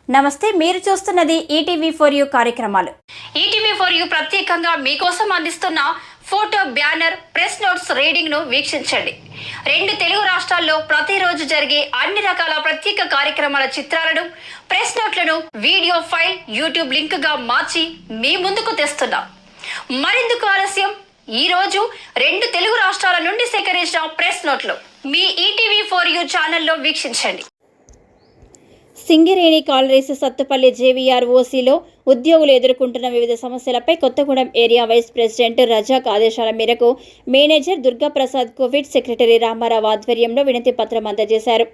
నమస్తే, మీరు చూస్తున్నది ఈటీవీ ఫర్ యూ కార్యక్రమాలు. ఈటీవీ ఫర్ యూ ప్రత్యేకంగా మీకోసం అందిస్తున్న photo banner press notes reading ను వీక్షించండి. 2 తెలుగు రాష్ట్రాల్లో ప్రతిరోజు జరిగే అన్ని రకాల ప్రత్యేక కార్యక్రమాల చిత్రాలను, ప్రెస్ నోట్లను వీడియో ఫైల్ యూట్యూబ్ లింక్ గా మార్చి మీ ముందుకు తెస్తున్నాం. మరెందుకు ఆలస్యం? ఈ రోజు 2 తెలుగు రాష్ట్రాల నుండి సేకరించిన ప్రెస్ నోట్లు మీ ఈటీవీ ఫర్ యూ ఛానల్లో వీక్షించండి. సింగరేణి కాలరీస్ సత్తుపల్లి జేవీఆర్ ఓసీలో ఉద్యోగులు ఎదుర్కొంటున్న వివిధ సమస్యలపై Kothagudem area vice president Razak ఆదేశాల మేరకు manager Durgaprasad covid secretary Ramarao ఆధ్వర్యంలో వినతి పత్రం అందజేశారు.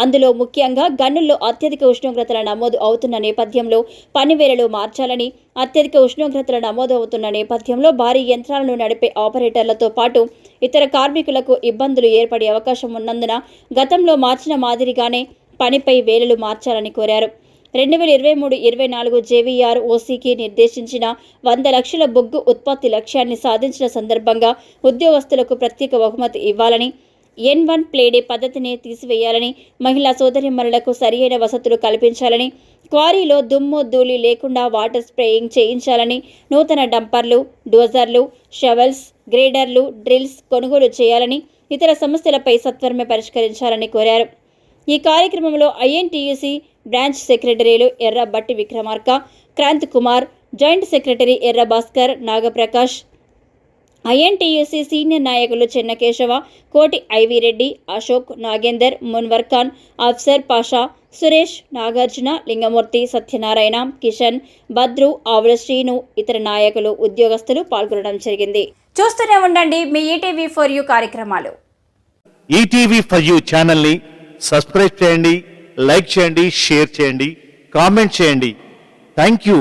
అందులో ముఖ్యంగా గనుల్లో అత్యధిక ఉష్ణోగ్రతల నమోదు అవుతున్న నేపథ్యంలో పనివేళలు మార్చాలని, అత్యధిక ఉష్ణోగ్రతల నమోదు అవుతున్న నేపథ్యంలో భారీ యంత్రాలను నడిపే ఆపరేటర్లతో పాటు ఇతర కార్మికులకు ఇబ్బందులు ఏర్పడే అవకాశం ఉన్నందున గతంలో మార్చిన మాదిరిగానే పనిపై వేళలు మార్చాలని కోరారు. 2023-24 జేవీఆర్ ఓసీకి నిర్దేశించిన 100 లక్షల బొగ్గు ఉత్పత్తి లక్ష్యాన్ని సాధించిన సందర్భంగా ఉద్యోగస్తులకు ప్రత్యేక బహుమతి ఇవ్వాలని, N1 ప్లేడే పద్ధతిని తీసివేయాలని, మహిళా సోదరీమణులకు సరియైన వసతులు కల్పించాలని, క్వారీలో దుమ్ము ధూళి లేకుండా వాటర్ స్ప్రేయింగ్ చేయించాలని, నూతన డంపర్లు, డోజర్లు, షవల్స్, గ్రేడర్లు, డ్రిల్స్ కొనుగోలు చేయాలని, ఇతర సమస్యలపై సత్వరమే పరిష్కరించాలని కోరారు. ఈ కార్యక్రమంలో ఐఎన్టీయూసీ బ్రాంచ్ సెక్రటరీలు ఎర్ర బట్టి విక్రమార్క, క్రాంత్ కుమార్, జాయింట్ సెక్రటరీ ఎర్ర భాస్కర్, నాగప్రకాష్, ఐఎన్టీయూసీ సీనియర్ నాయకులు చెన్నకేశవ, కోటి ఐవిరెడ్డి, అశోక్, నాగేందర్, మున్వర్ ఖాన్, అఫ్సర్ పాషా, సురేష్, నాగార్జున, లింగమూర్తి, సత్యనారాయణ, కిషన్, భద్రు, ఆవుల శ్రీను, ఇతర నాయకులు, ఉద్యోగస్తులు పాల్గొనడం జరిగింది. చూస్తూనే ఉండండి మీ ఈటీవీ ఫర్ యూ కార్యక్రమాలు. ఈటీవీ ఫర్ యూ ఛానల్ని సబ్స్క్రైబ్ చేయండి, లైక్ చేయండి, షేర్ చేయండి, కామెంట్ చేయండి. Thank you.